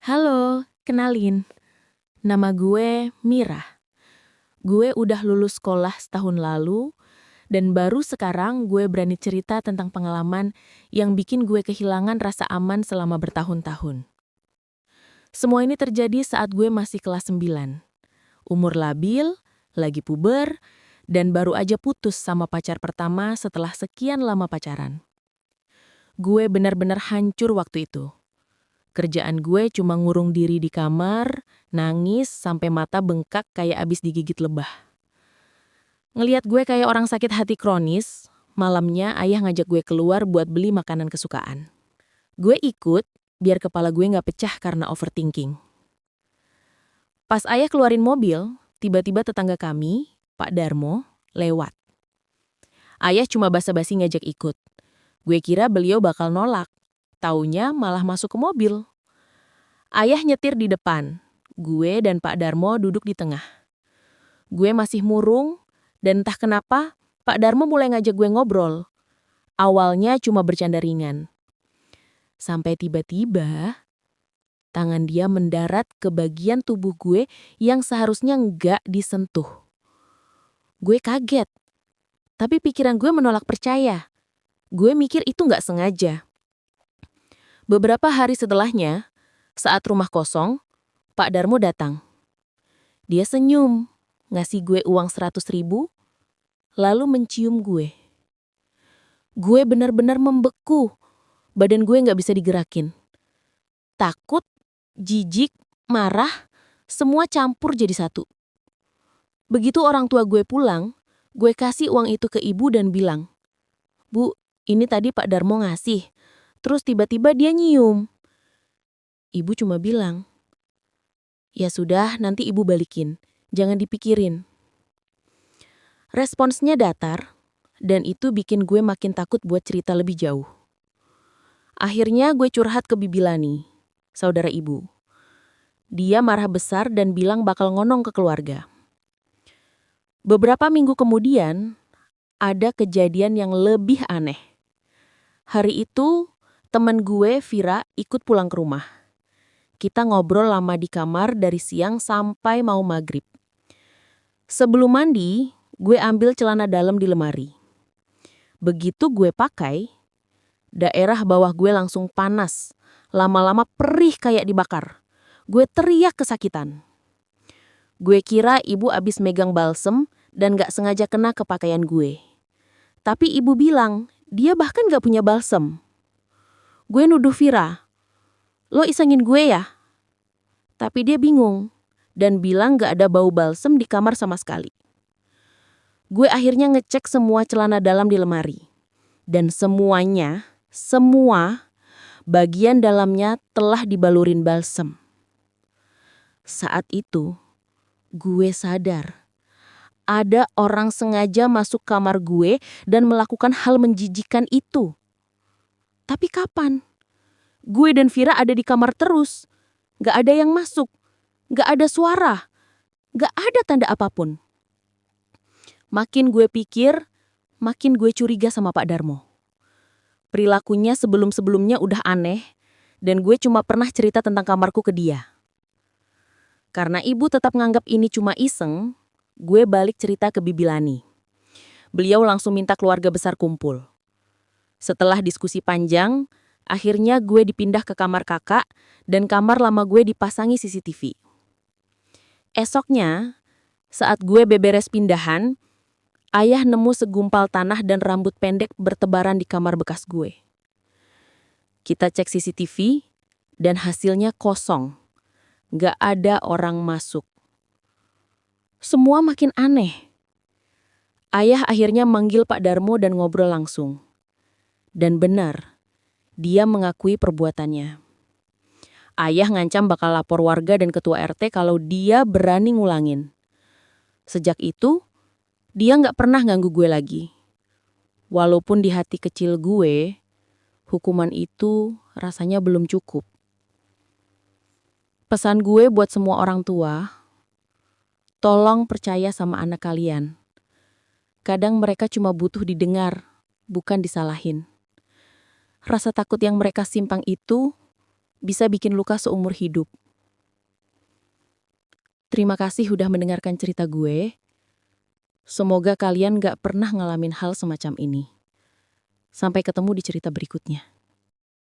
Halo, kenalin. Nama gue Mira. Gue udah lulus sekolah setahun lalu, dan baru sekarang gue berani cerita tentang pengalaman yang bikin gue kehilangan rasa aman selama bertahun-tahun. Semua ini terjadi saat gue masih kelas 9. Umur labil, lagi puber, dan baru aja putus sama pacar pertama setelah sekian lama pacaran. Gue benar-benar hancur waktu itu. Kerjaan gue cuma ngurung diri di kamar, nangis sampai mata bengkak kayak abis digigit lebah. Ngeliat gue kayak orang sakit hati kronis, malamnya ayah ngajak gue keluar buat beli makanan kesukaan. Gue ikut, biar kepala gue nggak pecah karena overthinking. Pas ayah keluarin mobil, tiba-tiba tetangga kami, Pak Darmo, lewat. Ayah cuma basa-basi ngajak ikut. Gue kira beliau bakal nolak. Taunya malah masuk ke mobil. Ayah nyetir di depan. Gue dan Pak Darmo duduk di tengah. Gue masih murung, dan entah kenapa, Pak Darmo mulai ngajak gue ngobrol. Awalnya cuma bercanda ringan. Sampai tiba-tiba, tangan dia mendarat ke bagian tubuh gue yang seharusnya nggak disentuh. Gue kaget, tapi pikiran gue menolak percaya. Gue mikir itu nggak sengaja. Beberapa hari setelahnya, saat rumah kosong, Pak Darmo datang. Dia senyum, ngasih gue uang 100.000, lalu mencium gue. Gue benar-benar membeku, badan gue nggak bisa digerakin. Takut, jijik, marah, semua campur jadi satu. Begitu orang tua gue pulang, gue kasih uang itu ke ibu dan bilang, "Bu, ini tadi Pak Darmo ngasih, terus tiba-tiba dia nyium." Ibu cuma bilang, "Ya sudah, nanti ibu balikin, jangan dipikirin." Responsnya datar, dan itu bikin gue makin takut buat cerita lebih jauh. Akhirnya gue curhat ke Bibi Lani, saudara ibu. Dia marah besar dan bilang bakal ngonong ke keluarga. Beberapa minggu kemudian, ada kejadian yang lebih aneh. Hari itu, teman gue, Vira, ikut pulang ke rumah. Kita ngobrol lama di kamar dari siang sampai mau maghrib. Sebelum mandi, gue ambil celana dalam di lemari. Begitu gue pakai, daerah bawah gue langsung panas. Lama-lama perih kayak dibakar. Gue teriak kesakitan. Gue kira ibu abis megang balsem dan gak sengaja kena ke pakaian gue. Tapi ibu bilang, dia bahkan gak punya balsem. Gue nuduh Vira, "Lo isengin gue ya?" Tapi dia bingung dan bilang gak ada bau balsem di kamar sama sekali. Gue akhirnya ngecek semua celana dalam di lemari. Dan semuanya, semua bagian dalamnya telah dibalurin balsem. Saat itu, gue sadar. Ada orang sengaja masuk kamar gue dan melakukan hal menjijikan itu. Tapi kapan? Gue dan Vira ada di kamar terus. Gak ada yang masuk. Gak ada suara. Gak ada tanda apapun. Makin gue pikir, makin gue curiga sama Pak Darmo. Perilakunya sebelum-sebelumnya udah aneh, dan gue cuma pernah cerita tentang kamarku ke dia. Karena ibu tetap nganggap ini cuma iseng, gue balik cerita ke Bibi Lani. Beliau langsung minta keluarga besar kumpul. Setelah diskusi panjang, akhirnya gue dipindah ke kamar kakak dan kamar lama gue dipasangi CCTV. Esoknya, saat gue beberes pindahan, ayah nemu segumpal tanah dan rambut pendek bertebaran di kamar bekas gue. Kita cek CCTV dan hasilnya kosong. Gak ada orang masuk. Semua makin aneh. Ayah akhirnya manggil Pak Darmo dan ngobrol langsung. Dan benar, dia mengakui perbuatannya. Ayah ngancam bakal lapor warga dan ketua RT kalau dia berani ngulangin. Sejak itu, dia nggak pernah ganggu gue lagi. Walaupun di hati kecil gue, hukuman itu rasanya belum cukup. Pesan gue buat semua orang tua, tolong percaya sama anak kalian. Kadang mereka cuma butuh didengar, bukan disalahin. Rasa takut yang mereka simpan itu bisa bikin luka seumur hidup. Terima kasih udah mendengarkan cerita gue. Semoga kalian gak pernah ngalamin hal semacam ini. Sampai ketemu di cerita berikutnya.